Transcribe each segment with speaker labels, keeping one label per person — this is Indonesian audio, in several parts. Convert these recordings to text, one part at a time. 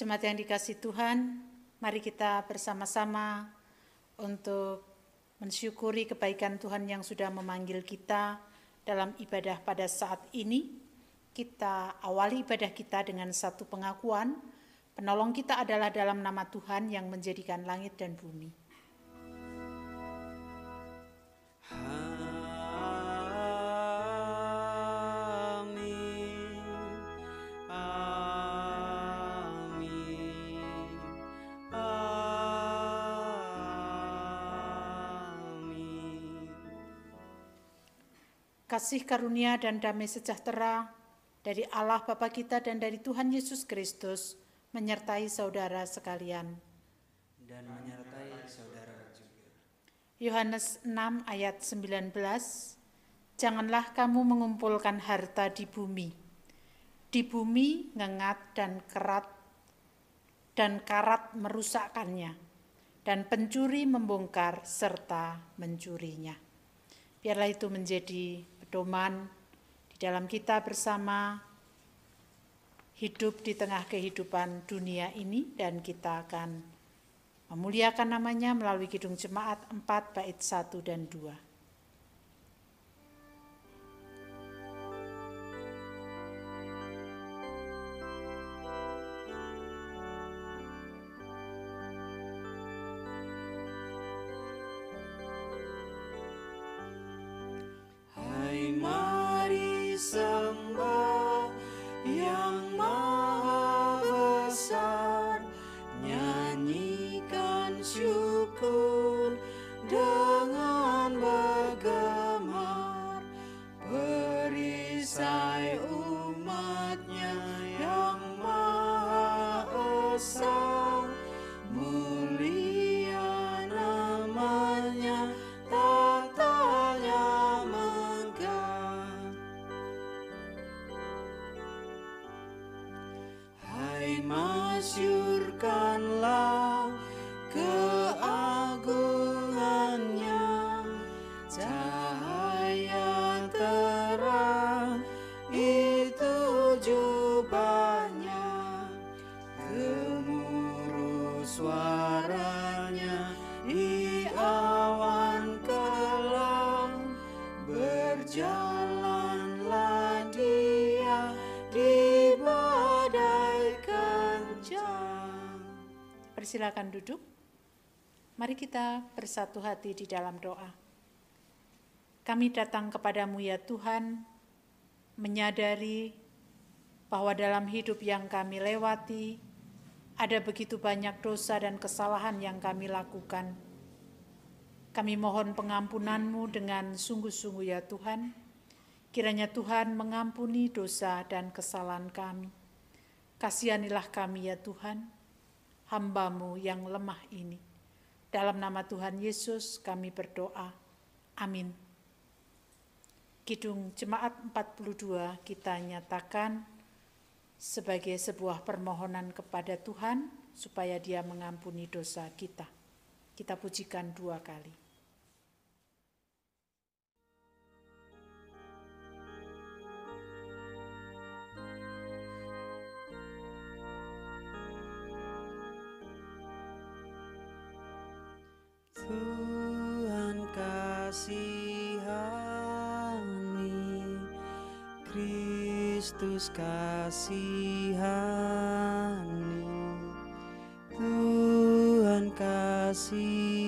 Speaker 1: Jemaat yang dikasihi Tuhan, mari kita bersama-sama untuk mensyukuri kebaikan Tuhan yang sudah memanggil kita dalam ibadah pada saat ini. Kita awali ibadah kita dengan satu pengakuan, penolong kita adalah dalam nama Tuhan yang menjadikan langit dan bumi. Kasih karunia dan damai sejahtera dari Allah Bapa kita dan dari Tuhan Yesus Kristus menyertai saudara sekalian.
Speaker 2: Dan menyertai saudara juga.
Speaker 1: Yohanes 6 ayat 19, janganlah kamu mengumpulkan harta di bumi. Di bumi ngengat dan karat merusakkannya, dan pencuri membongkar serta mencurinya. Biarlah itu menjadi pedoman di dalam kita bersama hidup di tengah kehidupan dunia ini, dan kita akan memuliakan namanya melalui Kidung Jemaat 4 bait 1 dan 2.
Speaker 2: Mari sembah yang maha besar, nyanyikan syukur dengan bergemar, perisai umatnya yang maha esa, mulia namanya, tahtanya masyurkanlah keagungannya, cahaya terang itu jubahnya, gemuruh suaranya di awan kelam, berjalanlah dia di badai kencang.
Speaker 1: Persilakan duduk. Mari kita bersatu hati di dalam doa. Kami datang kepadamu ya Tuhan, menyadari bahwa dalam hidup yang kami lewati, ada begitu banyak dosa dan kesalahan yang kami lakukan. Kami mohon pengampunan-Mu dengan sungguh-sungguh ya Tuhan. Kiranya Tuhan mengampuni dosa dan kesalahan kami. Kasihanilah kami ya Tuhan, hamba-Mu yang lemah ini. Dalam nama Tuhan Yesus kami berdoa. Amin. Kidung Jemaat 42 kita nyatakan sebagai sebuah permohonan kepada Tuhan supaya Dia mengampuni dosa kita. Kita pujikan 2 kali.
Speaker 2: Tuhan kasihani, Kristus kasihani, Tuhan kasihani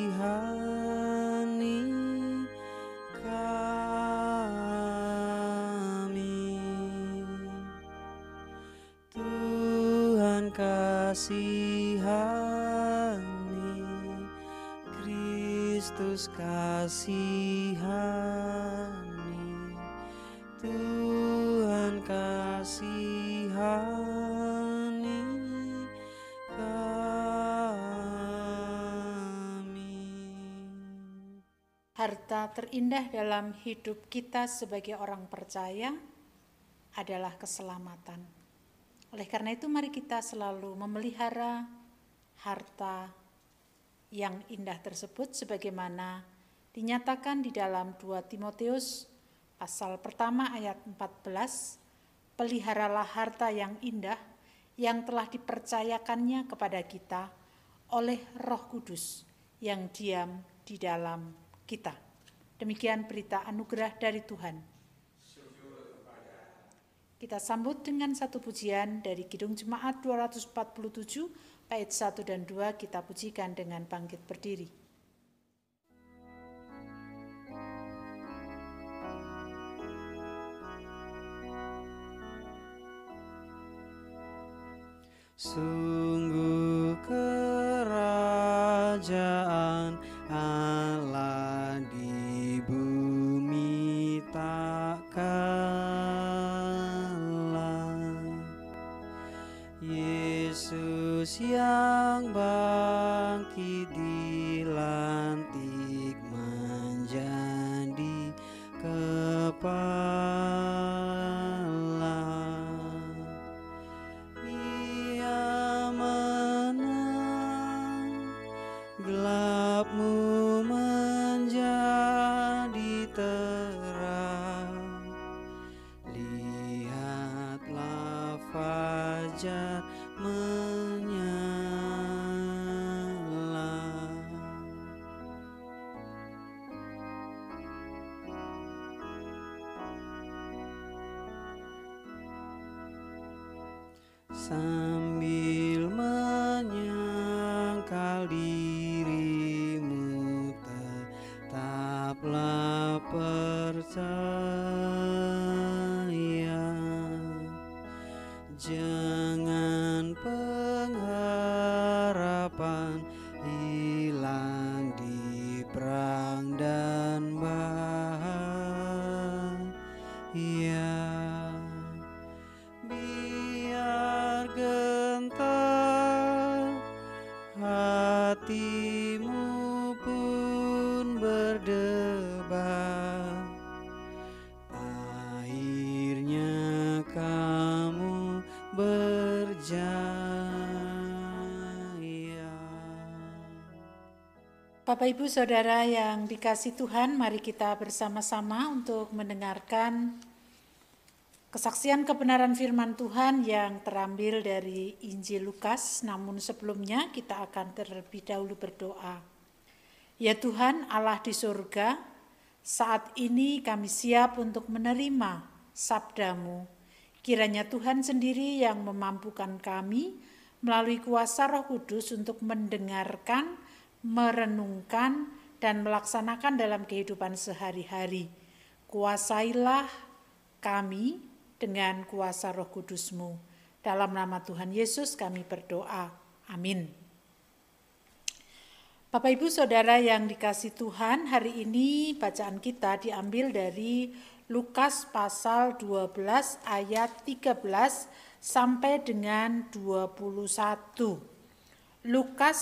Speaker 2: kami, Tuhan kasihani, Kristus kasihani, Tuhan kasihani kami.
Speaker 1: Harta terindah dalam hidup kita sebagai orang percaya adalah keselamatan. Oleh karena itu mari kita selalu memelihara harta yang indah tersebut sebagaimana dinyatakan di dalam 2 Timotius pasal pertama ayat 14, peliharalah harta yang indah yang telah dipercayakannya kepada kita oleh Roh Kudus yang diam di dalam kita. Demikian berita anugerah dari Tuhan. Kita sambut dengan satu pujian dari Kidung Jemaat 247, bait 1 dan 2, kita pujikan dengan bangkit berdiri.
Speaker 2: Sungguh kerajaan Allah di bumi tak kalah. Yesus yang bangkit dilantik menjadi kepala. Gelapmu menjadi terang, lihatlah fajar menyala. Sambil menyangkal dirimu, tetaplah percaya. Jangan pengharapan hilang di perang dan bahaya. Biar gentar hatimu pun berdebar, akhirnya kamu berjaya.
Speaker 1: Bapak Ibu Saudara yang dikasihi Tuhan, mari kita bersama-sama untuk mendengarkan kesaksian kebenaran firman Tuhan yang terambil dari Injil Lukas. Namun sebelumnya kita akan terlebih dahulu berdoa. Ya Tuhan Allah di surga, saat ini kami siap untuk menerima sabda-Mu. Kiranya Tuhan sendiri yang memampukan kami melalui kuasa Roh Kudus untuk mendengarkan, merenungkan, dan melaksanakan dalam kehidupan sehari-hari. Kuasailah kami dengan kuasa Roh Kudus-Mu. Dalam nama Tuhan Yesus kami berdoa. Amin. Bapak Ibu Saudara yang dikasihi Tuhan, hari ini bacaan kita diambil dari Lukas pasal 12 ayat 13 sampai dengan 21. Lukas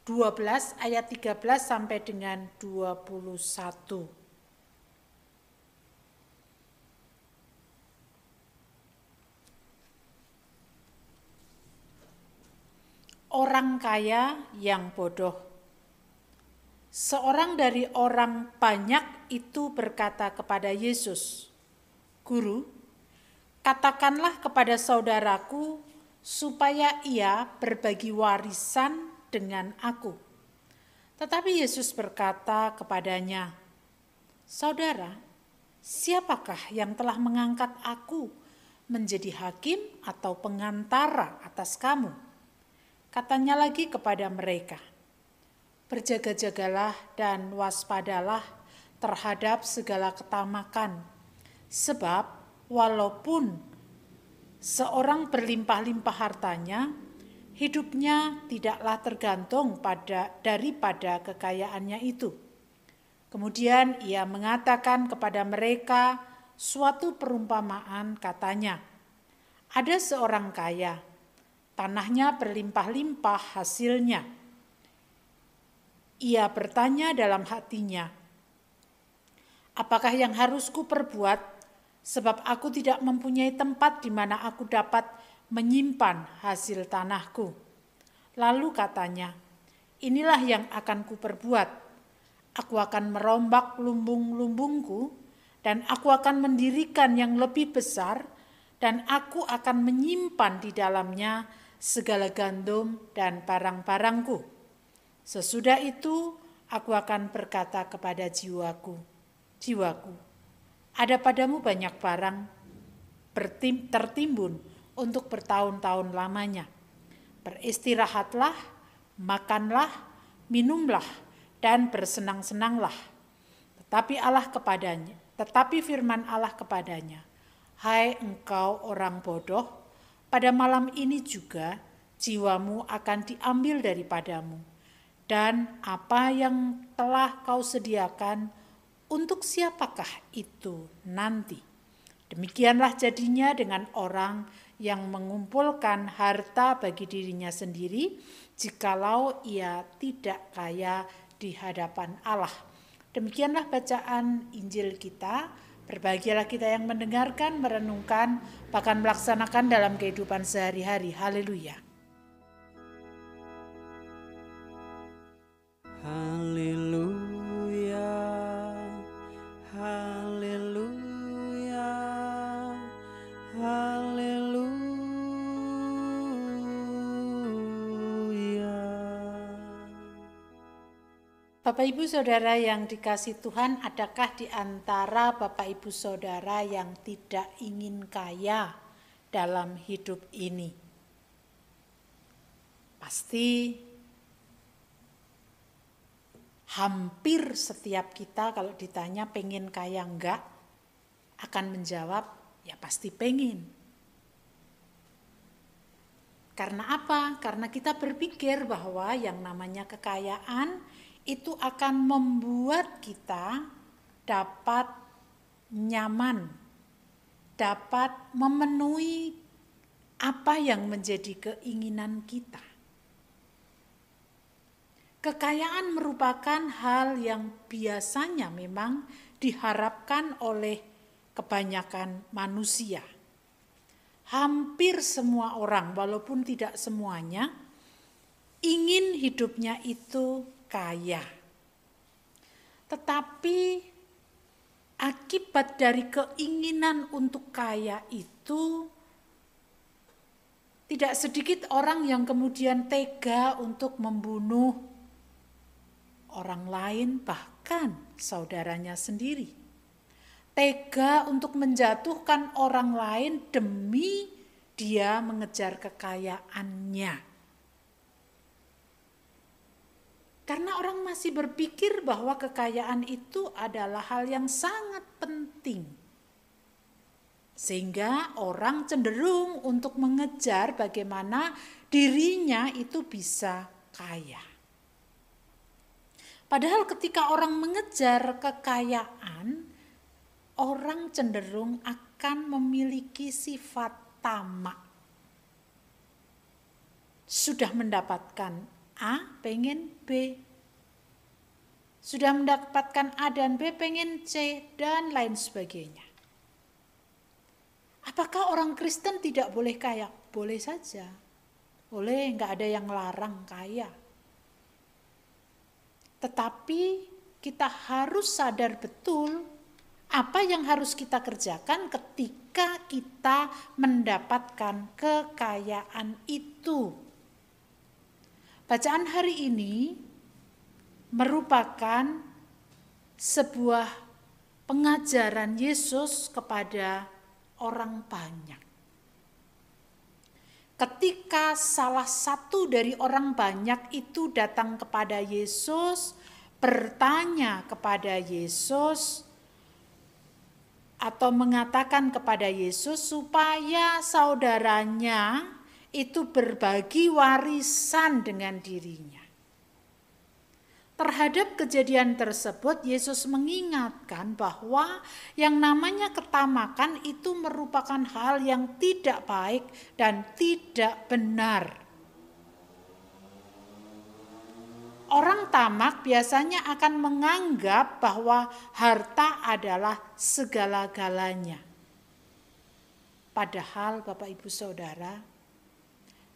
Speaker 1: 12 ayat 13 sampai dengan 21. Orang kaya yang bodoh. Seorang dari orang banyak itu berkata kepada Yesus, "Guru, katakanlah kepada saudaraku supaya ia berbagi warisan dengan aku." Tetapi Yesus berkata kepadanya, "Saudara, siapakah yang telah mengangkat aku menjadi hakim atau pengantara atas kamu?" Katanya lagi kepada mereka, "Berjaga-jagalah dan waspadalah terhadap segala ketamakan, sebab walaupun seorang berlimpah-limpah hartanya, hidupnya tidaklah tergantung daripada kekayaannya itu." Kemudian ia mengatakan kepada mereka suatu perumpamaan, katanya, "Ada seorang kaya, tanahnya berlimpah-limpah hasilnya. Ia bertanya dalam hatinya, 'Apakah yang harus kuperbuat, sebab aku tidak mempunyai tempat di mana aku dapat menyimpan hasil tanahku?' Lalu katanya, 'Inilah yang akan kuperbuat. Aku akan merombak lumbung-lumbungku, dan aku akan mendirikan yang lebih besar, dan aku akan menyimpan di dalamnya segala gandum dan barang-barangku. Sesudah itu aku akan berkata kepada jiwaku, jiwaku, ada padamu banyak barang tertimbun untuk bertahun-tahun lamanya. Beristirahatlah, makanlah, minumlah, dan bersenang-senanglah. Tetapi firman Allah kepadanya, hai engkau orang bodoh, pada malam ini juga jiwamu akan diambil daripadamu. Dan apa yang telah kau sediakan, untuk siapakah itu nanti? Demikianlah jadinya dengan orang yang mengumpulkan harta bagi dirinya sendiri, jikalau ia tidak kaya di hadapan Allah. Demikianlah bacaan Injil kita. Berbahagialah kita yang mendengarkan, merenungkan, bahkan melaksanakan dalam kehidupan sehari-hari. Haleluya.
Speaker 2: Haleluya, haleluya, haleluya.
Speaker 1: Bapak Ibu Saudara yang dikasihi Tuhan, adakah di antara Bapak Ibu Saudara yang tidak ingin kaya dalam hidup ini? Pasti hampir setiap kita kalau ditanya pengen kaya enggak, akan menjawab ya pasti pengen. Karena apa? Karena kita berpikir bahwa yang namanya kekayaan itu akan membuat kita dapat nyaman, dapat memenuhi apa yang menjadi keinginan kita. Kekayaan merupakan hal yang biasanya memang diharapkan oleh kebanyakan manusia. Hampir semua orang, walaupun tidak semuanya, ingin hidupnya itu kaya. Tetapi akibat dari keinginan untuk kaya itu, tidak sedikit orang yang kemudian tega untuk membunuh orang lain, bahkan saudaranya sendiri. Tega untuk menjatuhkan orang lain demi dia mengejar kekayaannya. Karena orang masih berpikir bahwa kekayaan itu adalah hal yang sangat penting. Sehingga orang cenderung untuk mengejar bagaimana dirinya itu bisa kaya. Padahal ketika orang mengejar kekayaan, orang cenderung akan memiliki sifat tamak. Sudah mendapatkan A, pengen B. Sudah mendapatkan A dan B, pengen C, dan lain sebagainya. Apakah orang Kristen tidak boleh kaya? Boleh saja. Boleh, nggak ada yang larang kaya. Tetapi kita harus sadar betul apa yang harus kita kerjakan ketika kita mendapatkan kekayaan itu. Bacaan hari ini merupakan sebuah pengajaran Yesus kepada orang banyak. Ketika salah satu dari orang banyak itu datang kepada Yesus, bertanya kepada Yesus, atau mengatakan kepada Yesus supaya saudaranya itu berbagi warisan dengan dirinya. Terhadap kejadian tersebut, Yesus mengingatkan bahwa yang namanya ketamakan itu merupakan hal yang tidak baik dan tidak benar. Orang tamak biasanya akan menganggap bahwa harta adalah segala-galanya. Padahal Bapak Ibu Saudara,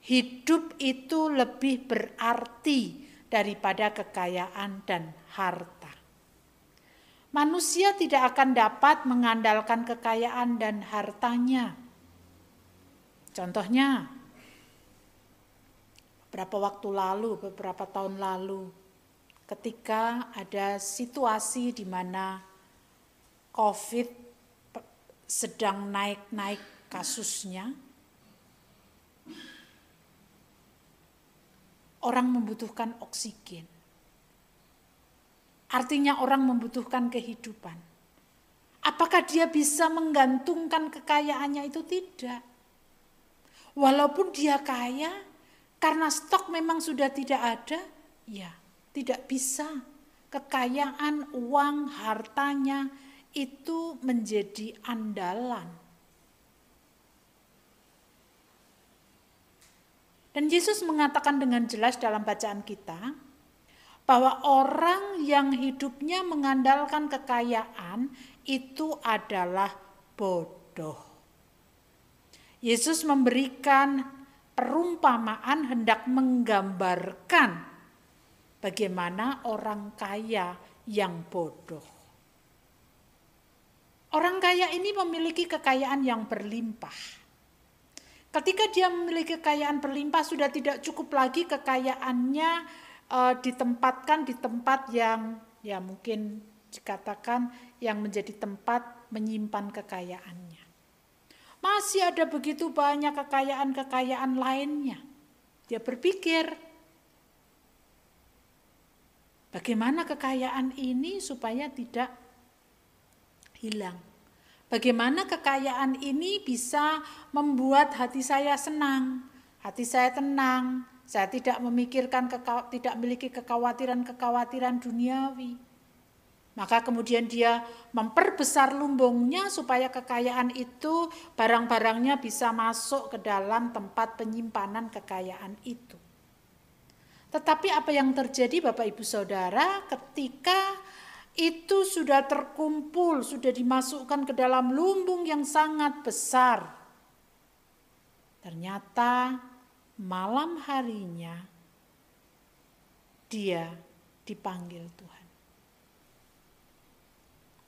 Speaker 1: hidup itu lebih berarti daripada kekayaan dan harta. Manusia tidak akan dapat mengandalkan kekayaan dan hartanya. Contohnya, beberapa tahun lalu, ketika ada situasi di mana COVID sedang naik-naik kasusnya, orang membutuhkan oksigen. Artinya orang membutuhkan kehidupan. Apakah dia bisa menggantungkan kekayaannya itu? Tidak. Walaupun dia kaya, karena stok memang sudah tidak ada, ya tidak bisa. Kekayaan, uang, hartanya itu menjadi andalan. Dan Yesus mengatakan dengan jelas dalam bacaan kita, bahwa orang yang hidupnya mengandalkan kekayaan itu adalah bodoh. Yesus memberikan perumpamaan hendak menggambarkan bagaimana orang kaya yang bodoh. Orang kaya ini memiliki kekayaan yang berlimpah. Ketika dia memiliki kekayaan berlimpah, sudah tidak cukup lagi kekayaannya ditempatkan di tempat yang ya mungkin dikatakan yang menjadi tempat menyimpan kekayaannya. Masih ada begitu banyak kekayaan-kekayaan lainnya. Dia berpikir, bagaimana kekayaan ini supaya tidak hilang? Bagaimana kekayaan ini bisa membuat hati saya senang, hati saya tenang, saya tidak memiliki kekhawatiran duniawi. Maka kemudian dia memperbesar lumbungnya supaya kekayaan itu, barang-barangnya bisa masuk ke dalam tempat penyimpanan kekayaan itu. Tetapi apa yang terjadi Bapak Ibu Saudara ketika itu sudah terkumpul, sudah dimasukkan ke dalam lumbung yang sangat besar. Ternyata malam harinya dia dipanggil Tuhan.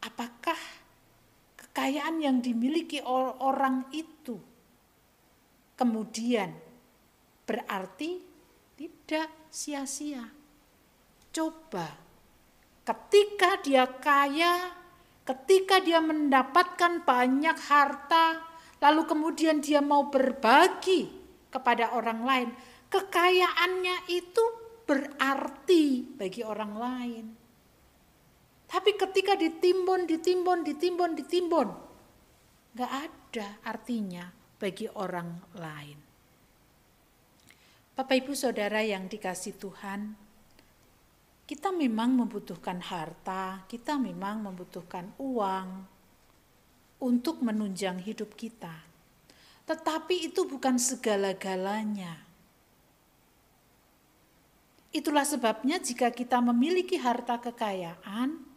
Speaker 1: Apakah kekayaan yang dimiliki orang itu kemudian berarti tidak sia-sia? Coba, ketika dia kaya, ketika dia mendapatkan banyak harta, lalu kemudian dia mau berbagi kepada orang lain, kekayaannya itu berarti bagi orang lain. Tapi ketika ditimbun, gak ada artinya bagi orang lain. Bapak Ibu Saudara yang dikasih Tuhan, kita memang membutuhkan harta, kita memang membutuhkan uang untuk menunjang hidup kita. Tetapi itu bukan segala-galanya. Itulah sebabnya jika kita memiliki harta kekayaan,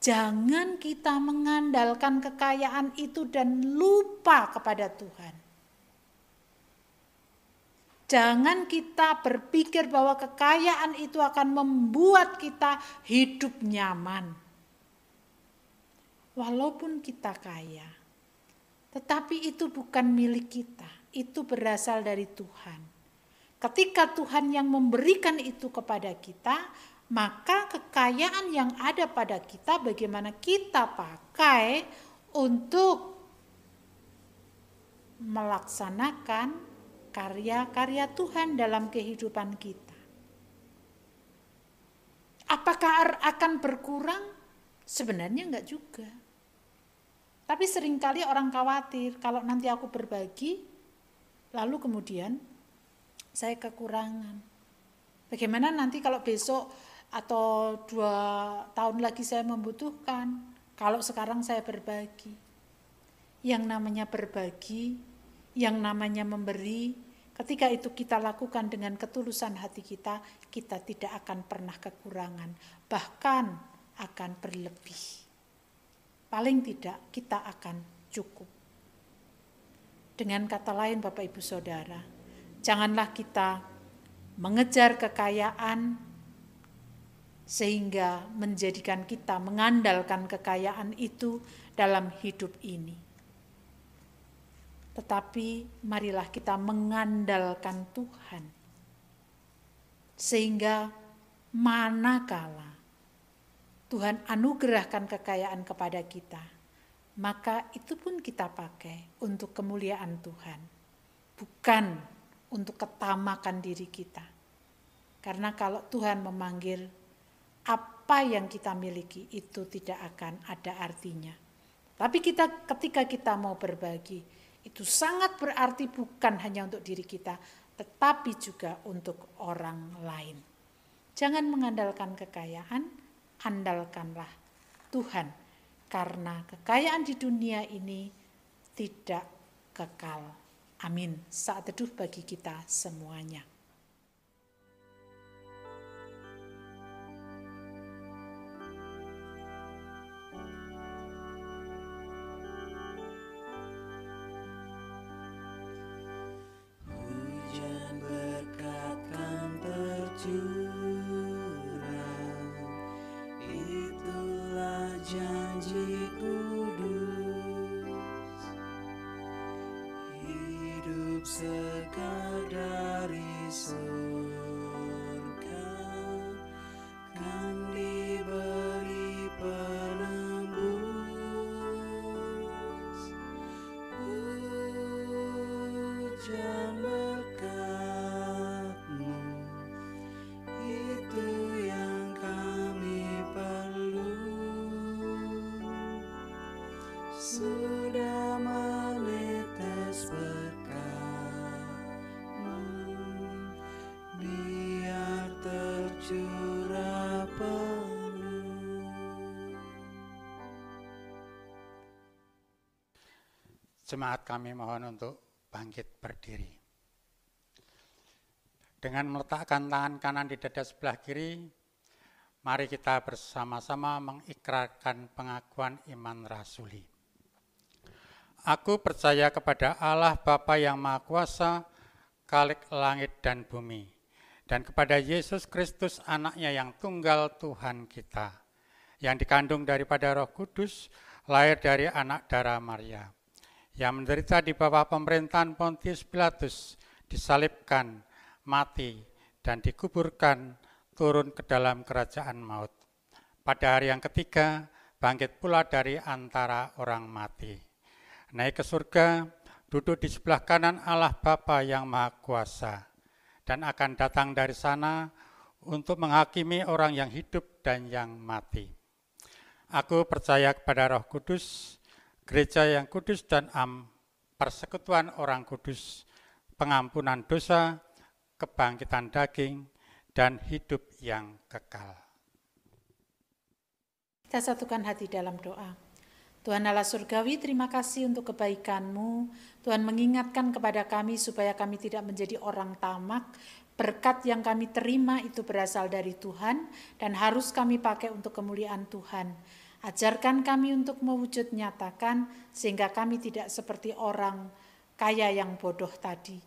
Speaker 1: jangan kita mengandalkan kekayaan itu dan lupa kepada Tuhan. Jangan kita berpikir bahwa kekayaan itu akan membuat kita hidup nyaman. Walaupun kita kaya, tetapi itu bukan milik kita, itu berasal dari Tuhan. Ketika Tuhan yang memberikan itu kepada kita, maka kekayaan yang ada pada kita bagaimana kita pakai untuk melaksanakan karya-karya Tuhan dalam kehidupan kita. Apakah akan berkurang? Sebenarnya enggak juga. Tapi seringkali orang khawatir kalau nanti aku berbagi, lalu kemudian saya kekurangan. Bagaimana nanti kalau besok atau 2 tahun lagi saya membutuhkan, kalau sekarang saya berbagi. Yang namanya berbagi, yang namanya memberi, ketika itu kita lakukan dengan ketulusan hati kita, kita tidak akan pernah kekurangan, bahkan akan berlebih. Paling tidak kita akan cukup. Dengan kata lain Bapak Ibu Saudara, janganlah kita mengejar kekayaan sehingga menjadikan kita mengandalkan kekayaan itu dalam hidup ini. tetapi marilah kita mengandalkan Tuhan. Sehingga manakala Tuhan anugerahkan kekayaan kepada kita, maka itu pun kita pakai untuk kemuliaan Tuhan, bukan untuk ketamakan diri kita. Karena kalau Tuhan memanggil, apa yang kita miliki itu tidak akan ada artinya. Tapi ketika kita mau berbagi, itu sangat berarti bukan hanya untuk diri kita, tetapi juga untuk orang lain. Jangan mengandalkan kekayaan, andalkanlah Tuhan. Karena kekayaan di dunia ini tidak kekal. Amin. Saat teduh bagi kita semuanya.
Speaker 2: Hujan berkat kan tercurah, itulah janji kudus. Hidup segar dari surga kan diberi penembus. Hujan berkat-Mu, itu yang kami perlu. Sudah menetes berkat-Mu, biar tercurah penuh.
Speaker 3: Jemaat kami mohon untuk bangkit berdiri. Dengan meletakkan tangan kanan di dada sebelah kiri, mari kita bersama-sama mengikrarkan pengakuan iman rasuli. Aku percaya kepada Allah Bapa yang Maha Kuasa, Khalik langit dan bumi, dan kepada Yesus Kristus anaknya yang tunggal Tuhan kita, yang dikandung daripada Roh Kudus, lahir dari anak darah Maria, yang menderita di bawah pemerintahan Pontius Pilatus, disalibkan, mati, dan dikuburkan, turun ke dalam kerajaan maut. Pada hari yang ketiga, bangkit pula dari antara orang mati. Naik ke surga, duduk di sebelah kanan Allah Bapa yang Maha Kuasa, dan akan datang dari sana untuk menghakimi orang yang hidup dan yang mati. Aku percaya kepada Roh Kudus, gereja yang kudus dan persekutuan orang kudus, pengampunan dosa, kebangkitan daging, dan hidup yang kekal.
Speaker 1: Kita satukan hati dalam doa. Tuhan Allah Surgawi, terima kasih untuk kebaikan-Mu. Tuhan mengingatkan kepada kami supaya kami tidak menjadi orang tamak. Berkat yang kami terima itu berasal dari Tuhan dan harus kami pakai untuk kemuliaan Tuhan. Ajarkan kami untuk mewujud nyatakan sehingga kami tidak seperti orang kaya yang bodoh tadi.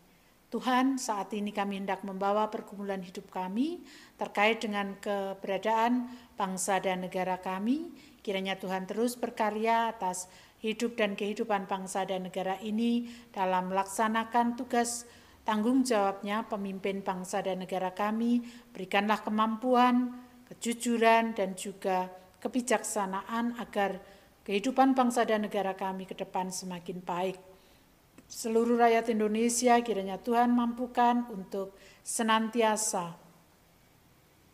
Speaker 1: Tuhan, saat ini kami hendak membawa pergumulan hidup kami terkait dengan keberadaan bangsa dan negara kami. Kiranya Tuhan terus berkarya atas hidup dan kehidupan bangsa dan negara ini dalam melaksanakan tugas tanggung jawabnya pemimpin bangsa dan negara kami. Berikanlah kemampuan, kejujuran, dan juga kebijaksanaan agar kehidupan bangsa dan negara kami ke depan semakin baik. Seluruh rakyat Indonesia kiranya Tuhan mampukan untuk senantiasa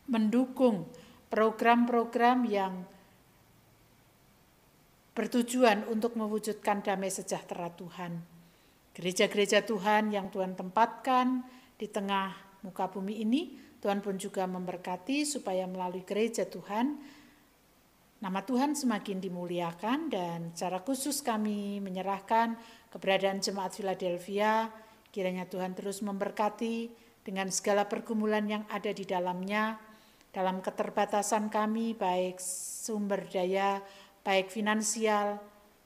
Speaker 1: mendukung program-program yang bertujuan untuk mewujudkan damai sejahtera Tuhan. Gereja-gereja Tuhan yang Tuhan tempatkan di tengah muka bumi ini, Tuhan pun juga memberkati supaya melalui gereja Tuhan, nama Tuhan semakin dimuliakan. Dan secara khusus kami menyerahkan keberadaan Jemaat Philadelphia, kiranya Tuhan terus memberkati dengan segala pergumulan yang ada di dalamnya, dalam keterbatasan kami, baik sumber daya, baik finansial.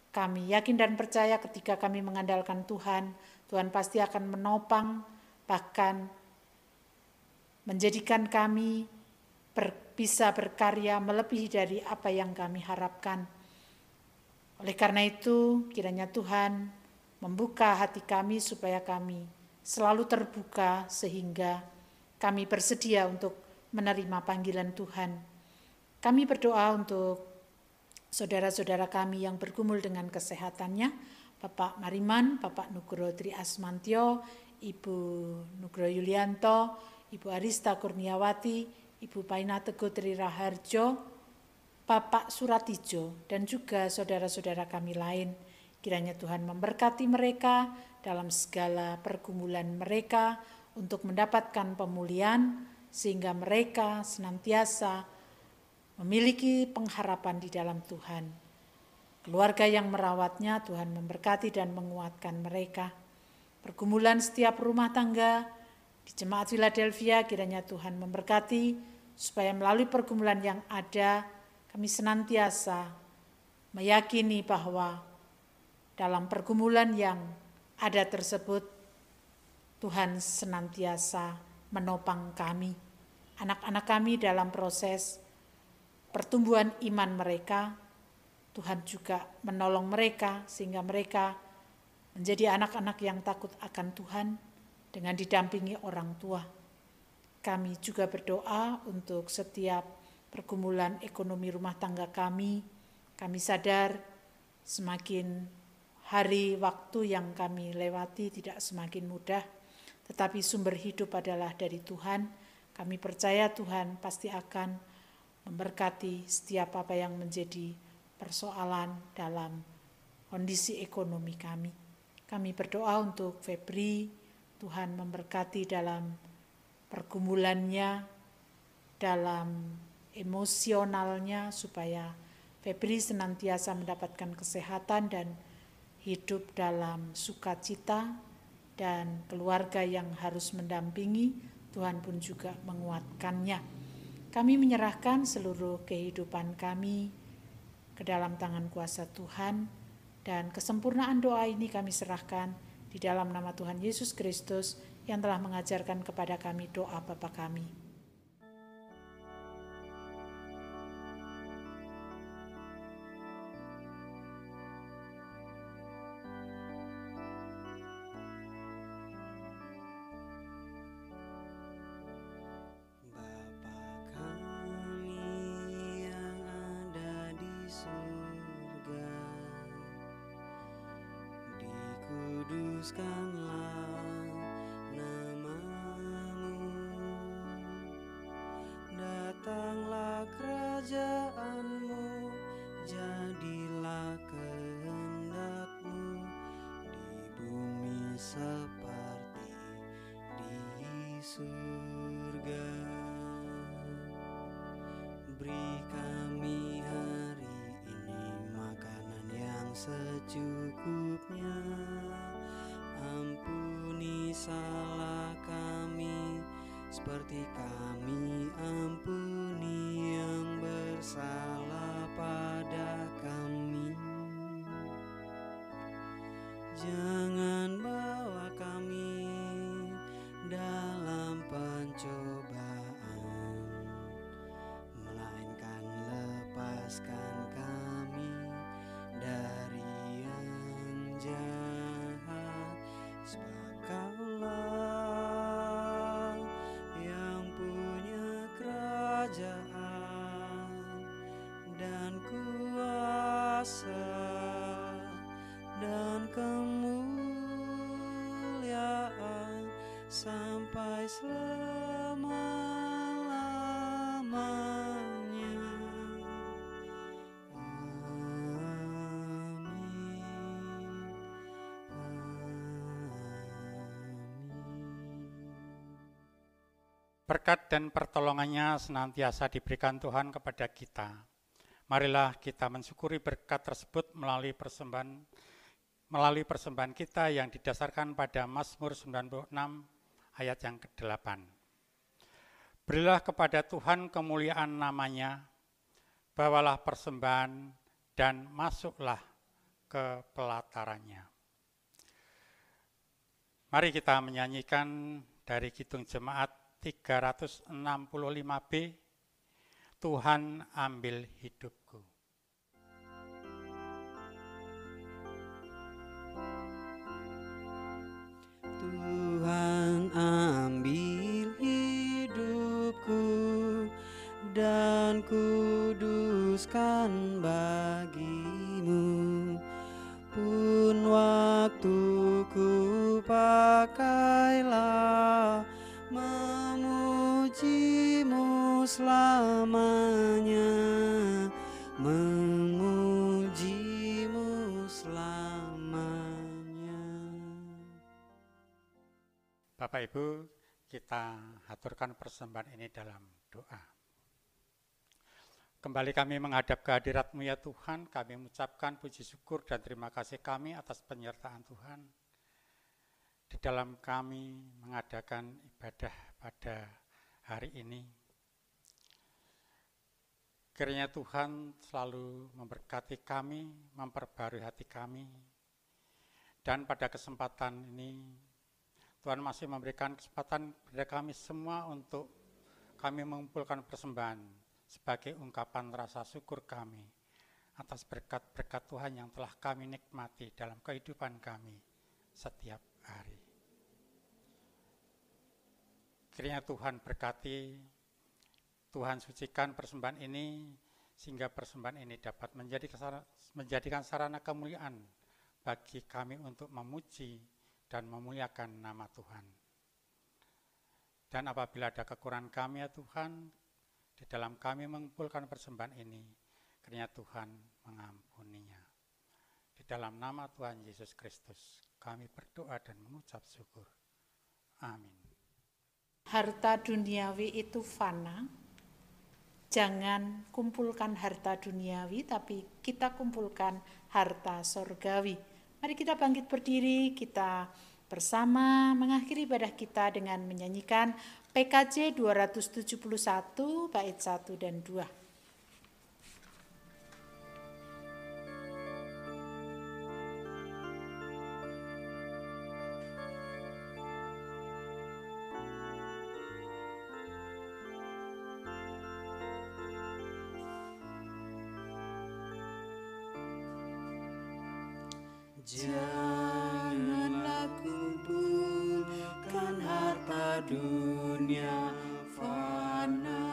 Speaker 1: Kami yakin dan percaya ketika kami mengandalkan Tuhan, Tuhan pasti akan menopang, bahkan menjadikan kami bisa berkarya melebihi dari apa yang kami harapkan. Oleh karena itu, kiranya Tuhan membuka hati kami supaya kami selalu terbuka sehingga kami bersedia untuk menerima panggilan Tuhan. Kami berdoa untuk saudara-saudara kami yang bergumul dengan kesehatannya, Bapak Mariman, Bapak Nugroho Tri Asmantio, Ibu Nugroho Yulianto, Ibu Arista Kurniawati, Ibu Paina Teguh Tri Raharjo, Bapak Suratijo, dan juga saudara-saudara kami lain. Kiranya Tuhan memberkati mereka dalam segala pergumulan mereka untuk mendapatkan pemulihan, sehingga mereka senantiasa memiliki pengharapan di dalam Tuhan. Keluarga yang merawatnya, Tuhan memberkati dan menguatkan mereka. Pergumulan setiap rumah tangga di Jemaat Philadelphia, kiranya Tuhan memberkati, supaya melalui pergumulan yang ada, kami senantiasa meyakini bahwa dalam pergumulan yang ada tersebut, Tuhan senantiasa menopang kami, anak-anak kami dalam proses pertumbuhan iman mereka. Tuhan juga menolong mereka sehingga mereka menjadi anak-anak yang takut akan Tuhan dengan didampingi orang tua. Kami juga berdoa untuk setiap pergumulan ekonomi rumah tangga kami. Kami sadar semakin hari waktu yang kami lewati tidak semakin mudah, tetapi sumber hidup adalah dari Tuhan. Kami percaya Tuhan pasti akan memberkati setiap apa yang menjadi persoalan dalam kondisi ekonomi kami. Kami berdoa untuk Febri, Tuhan memberkati dalam pergumulannya, dalam emosionalnya, supaya Febri senantiasa mendapatkan kesehatan dan hidup dalam sukacita, dan keluarga yang harus mendampingi, Tuhan pun juga menguatkannya. Kami menyerahkan seluruh kehidupan kami ke dalam tangan kuasa Tuhan, dan kesempurnaan doa ini kami serahkan di dalam nama Tuhan Yesus Kristus yang telah mengajarkan kepada kami doa Bapa kami.
Speaker 2: Kuduskanlah namamu, datanglah kerajaanmu, jadilah kehendakmu di bumi seperti di surga. Beri kami hari ini makanan yang secukupnya. Ampuni salah kami, seperti kami ampuni yang bersalah pada kami. Jangan bawa kami dalam pencobaan, melainkan lepaskan kami dari yang jahat. Sebab Kaulah yang punya kerajaan dan kuasa dan kemuliaan sampai selama-lamanya.
Speaker 3: Berkat dan pertolongannya senantiasa diberikan Tuhan kepada kita. Marilah kita mensyukuri berkat tersebut melalui persembahan kita yang didasarkan pada Mazmur 96 ayat yang ke-8. Berilah kepada Tuhan kemuliaan namanya, bawalah persembahan dan masuklah ke pelatarannya. Mari kita menyanyikan dari Kidung Jemaat 365B, Tuhan ambil hidupku.
Speaker 2: Tuhan ambil hidupku dan kuduskan bagimu. Pun waktuku pakailah memujimu selamanya, memujimu selamanya.
Speaker 3: Bapak Ibu, kita haturkan persembahan ini dalam doa. Kembali kami menghadap kehadirat-Mu ya Tuhan, kami mengucapkan puji syukur dan terima kasih kami atas penyertaan Tuhan di dalam kami mengadakan ibadah pada hari ini. Kiranya Tuhan selalu memberkati kami, memperbarui hati kami, dan pada kesempatan ini Tuhan masih memberikan kesempatan kepada kami semua untuk kami mengumpulkan persembahan sebagai ungkapan rasa syukur kami atas berkat-berkat Tuhan yang telah kami nikmati dalam kehidupan kami setiap hari. Kiranya Tuhan berkati, Tuhan sucikan persembahan ini, sehingga persembahan ini dapat menjadikan sarana kemuliaan bagi kami untuk memuji dan memuliakan nama Tuhan. Dan apabila ada kekurangan kami ya Tuhan, di dalam kami mengumpulkan persembahan ini, kiranya Tuhan mengampuninya. Di dalam nama Tuhan Yesus Kristus, kami berdoa dan mengucap syukur. Amin.
Speaker 1: Harta duniawi itu fana. Jangan kumpulkan harta duniawi, tapi kita kumpulkan harta sorgawi. Mari kita bangkit berdiri, kita bersama mengakhiri ibadah kita dengan menyanyikan PKJ 271 bait 1 dan 2.
Speaker 2: Janganlah kumpulkan harta dunia fana,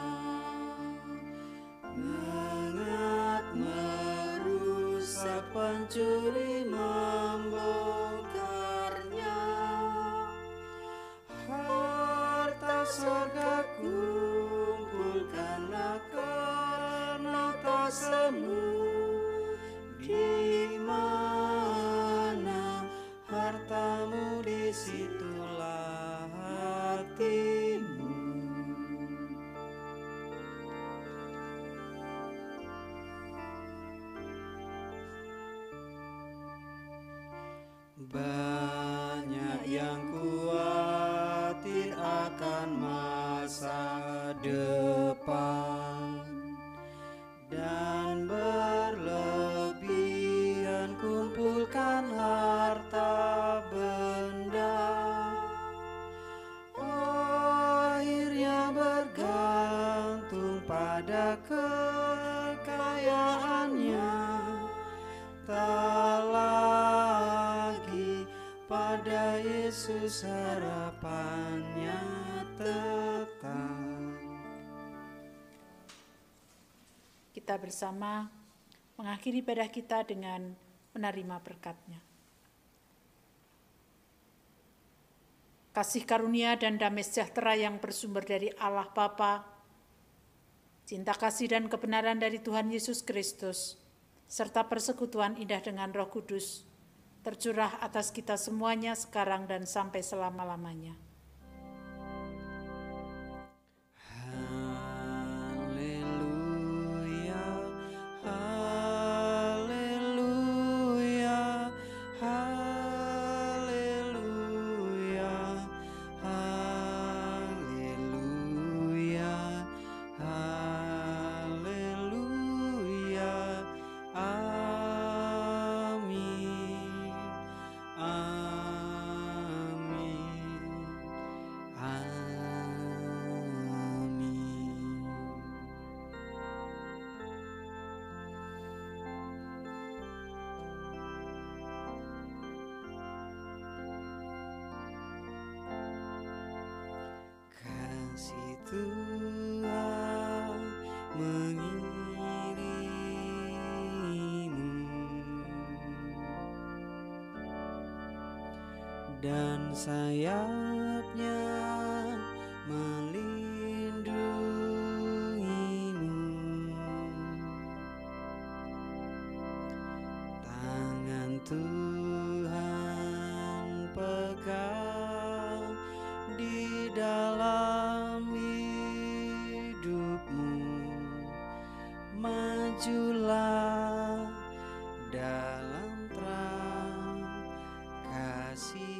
Speaker 2: mengat merusak, pencuri membongkarnya. Harta surga kumpulkanlah, karena tak semu di mana hartamu, disitulah hatimu. Banyak yang khawatir akan masa depan, dan berlebihan kumpulkan harta benda. Akhirnya bergantung pada kekayaannya, tak lagi pada Yesus harapannya tetap.
Speaker 1: Kita bersama mengakhiri ibadah kita dengan menerima berkat-Nya. Kasih karunia dan damai sejahtera yang bersumber dari Allah Bapa, cinta kasih dan kebenaran dari Tuhan Yesus Kristus, serta persekutuan indah dengan Roh Kudus, tercurah atas kita semuanya sekarang dan sampai selama-lamanya.
Speaker 2: dan sayapnya melindungimu. Tangan Tuhan pegang di dalam hidupmu. Majulah dalam terang kasih